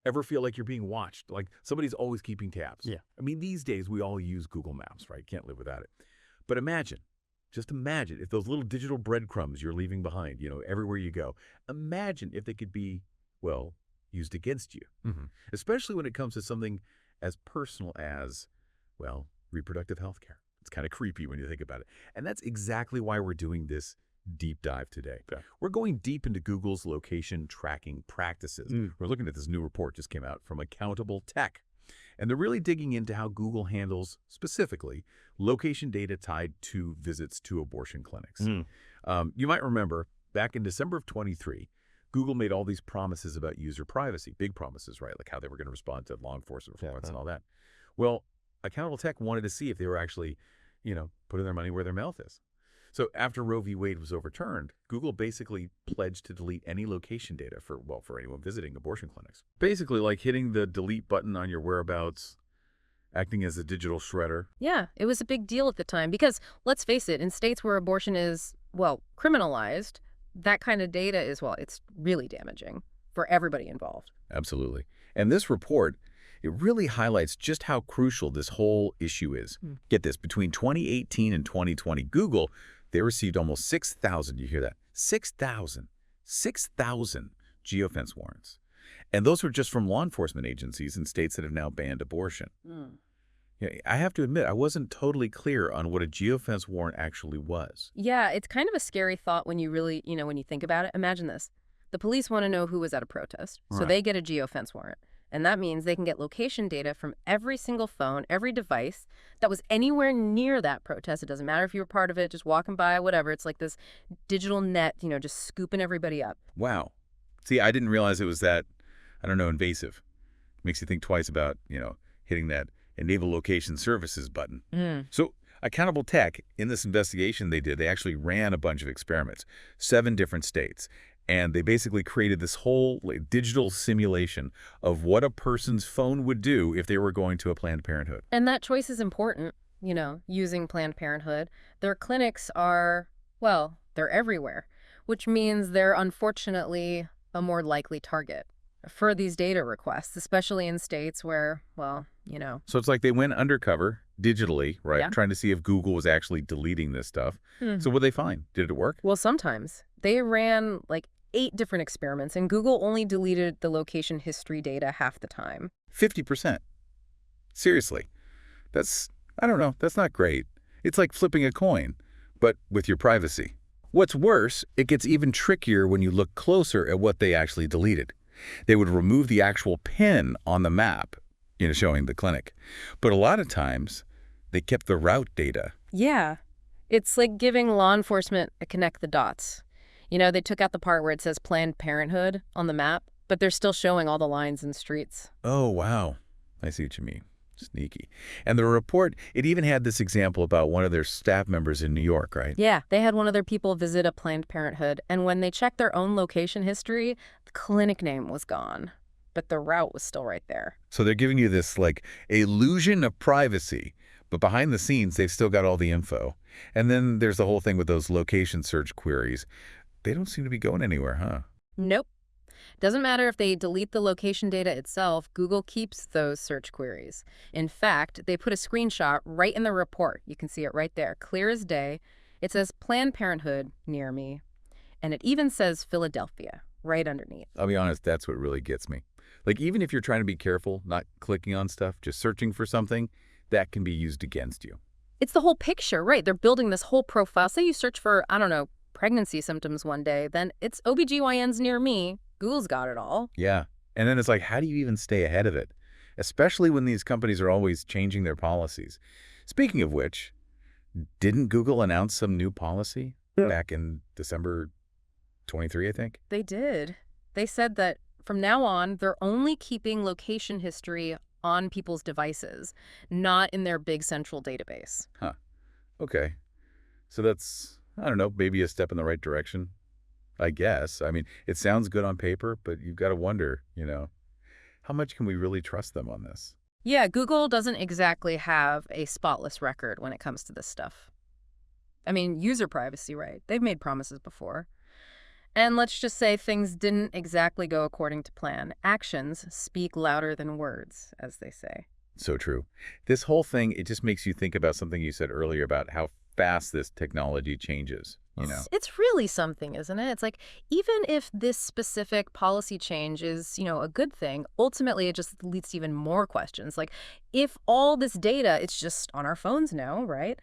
Ever feel like you're being watched? Like somebody's always keeping tabs? Yeah. I mean, these days we all use Google Maps, right? Can't live without it. But imagine, just imagine if those little digital breadcrumbs you're leaving behind, everywhere you go, imagine if they could be, well, used against you, especially when it comes to something as personal as, well, reproductive health care. It's kind of creepy when you think about it. And that's exactly why we're doing this deep dive today. Yeah. We're going deep into Google's location tracking practices. We're looking at this new report just came out from Accountable Tech. And they're really digging into how Google handles, specifically, location data tied to visits to abortion clinics. You might remember, back in December of 23, Google made all these promises about user privacy, big promises, right? Like how they were going to respond to law enforcement reports and all that. Well, Accountable Tech wanted to see if they were actually, putting their money where their mouth is. So after Roe v. Wade was overturned, Google basically pledged to delete any location data for anyone visiting abortion clinics. Basically like hitting the delete button on your whereabouts, acting as a digital shredder. Yeah, it was a big deal at the time because, let's face it, in states where abortion is, well, criminalized, that kind of data is, well, it's really damaging for everybody involved. Absolutely. And this report, it really highlights just how crucial this whole issue is. Get this, between 2018 and 2020, Google, they received almost 6,000, you hear that? 6,000 geofence warrants. And those were just from law enforcement agencies in states that have now banned abortion. I have to admit, I wasn't totally clear on what a geofence warrant actually was. Yeah, it's kind of a scary thought when you really, when you think about it. Imagine this. The police want to know who was at a protest, so they get a geofence warrant. And that means they can get location data from every single phone, every device that was anywhere near that protest. It doesn't matter if you were part of it, just walking by, whatever. It's like this digital net, just scooping everybody up. Wow. See, I didn't realize it was that, invasive. Makes you think twice about, hitting that Enable Location Services button. So Accountable Tech, in this investigation they actually ran a bunch of experiments, 7 different states. And they basically created this whole digital simulation of what a person's phone would do if they were going to a Planned Parenthood. And that choice is important, using Planned Parenthood. Their clinics are, well, they're everywhere, which means they're unfortunately a more likely target for these data requests, especially in states where, well, So it's like they went undercover digitally, right? Yeah. Trying to see if Google was actually deleting this stuff. So what'd they find? Did it work? Well, sometimes. They ran like 8 different experiments, and Google only deleted the location history data half the time. 50%. Seriously. That's not great. It's like flipping a coin, but with your privacy. What's worse, it gets even trickier when you look closer at what they actually deleted. They would remove the actual pin on the map, showing the clinic. But a lot of times, they kept the route data. Yeah. It's like giving law enforcement a connect the dots. They took out the part where it says Planned Parenthood on the map, but they're still showing all the lines and streets. Oh, wow. I see what you mean. Sneaky. And the report, it even had this example about one of their staff members in New York, right? Yeah, they had one of their people visit a Planned Parenthood, and when they checked their own location history, the clinic name was gone, but the route was still right there. So they're giving you this, illusion of privacy, but behind the scenes, they've still got all the info. And then there's the whole thing with those location search queries. They don't seem to be going anywhere, huh? Nope. Doesn't matter if they delete the location data itself, Google keeps those search queries. In fact, they put a screenshot right in the report. You can see it right there, clear as day. It says Planned Parenthood near me, and it even says Philadelphia right underneath. I'll be honest, that's what really gets me. Even if you're trying to be careful, not clicking on stuff, just searching for something, that can be used against you. It's the whole picture, right? They're building this whole profile. Say you search for, pregnancy symptoms one day, then it's OBGYNs near me. Google's got it all. Yeah. And then it's like, how do you even stay ahead of it? Especially when these companies are always changing their policies. Speaking of which, didn't Google announce some new policy back in December 23, I think? They did. They said that from now on, they're only keeping location history on people's devices, not in their big central database. Huh. Okay. So that's, maybe a step in the right direction, I guess. It sounds good on paper, but you've got to wonder, how much can we really trust them on this? Yeah, Google doesn't exactly have a spotless record when it comes to this stuff. User privacy, right? They've made promises before. And let's just say things didn't exactly go according to plan. Actions speak louder than words, as they say. So true. This whole thing, it just makes you think about something you said earlier about how fast this technology changes, you know? It's really something, isn't it? It's like, even if this specific policy change is, a good thing, ultimately it just leads to even more questions. Like, if all this data, it's just on our phones now, right?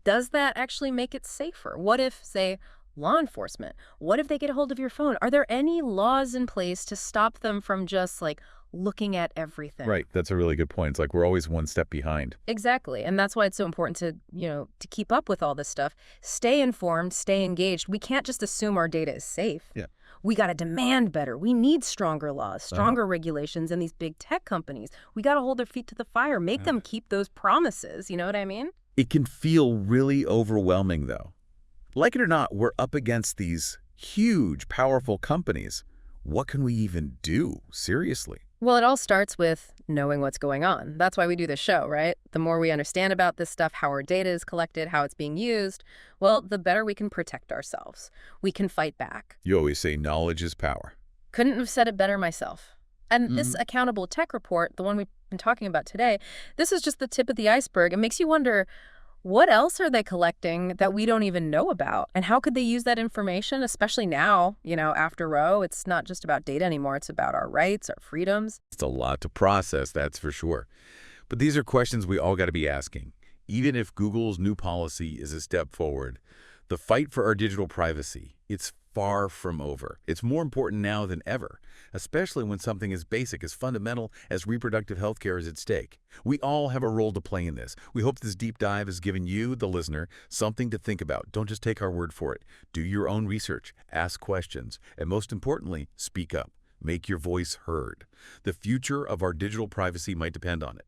Does that actually make it safer? What if, say, law enforcement, what if they get a hold of your phone? Are there any laws in place to stop them from just, like, looking at everything? Right. That's a really good point. It's like we're always one step behind. Exactly. And that's why it's so important to, to keep up with all this stuff. Stay informed, stay engaged. We can't just assume our data is safe. Yeah. We got to demand better. We need stronger laws, stronger regulations, and these big tech companies. We got to hold their feet to the fire, make them keep those promises. You know what I mean? It can feel really overwhelming, though. Like it or not, we're up against these huge, powerful companies. What can we even do? Seriously. Well, it all starts with knowing what's going on. That's why we do this show, right? The more we understand about this stuff, how our data is collected, how it's being used, well, the better we can protect ourselves. We can fight back. You always say knowledge is power. Couldn't have said it better myself. And this accountable tech report, the one we've been talking about today, this is just the tip of the iceberg. It makes you wonder, what else are they collecting that we don't even know about? And how could they use that information, especially now, after Roe? It's not just about data anymore. It's about our rights, our freedoms. It's a lot to process, that's for sure. But these are questions we all got to be asking. Even if Google's new policy is a step forward, the fight for our digital privacy, it's far from over. It's more important now than ever, especially when something as basic, as fundamental as reproductive health care is at stake. We all have a role to play in this. We hope this deep dive has given you, the listener, something to think about. Don't just take our word for it. Do your own research, ask questions, and most importantly, speak up. Make your voice heard. The future of our digital privacy might depend on it.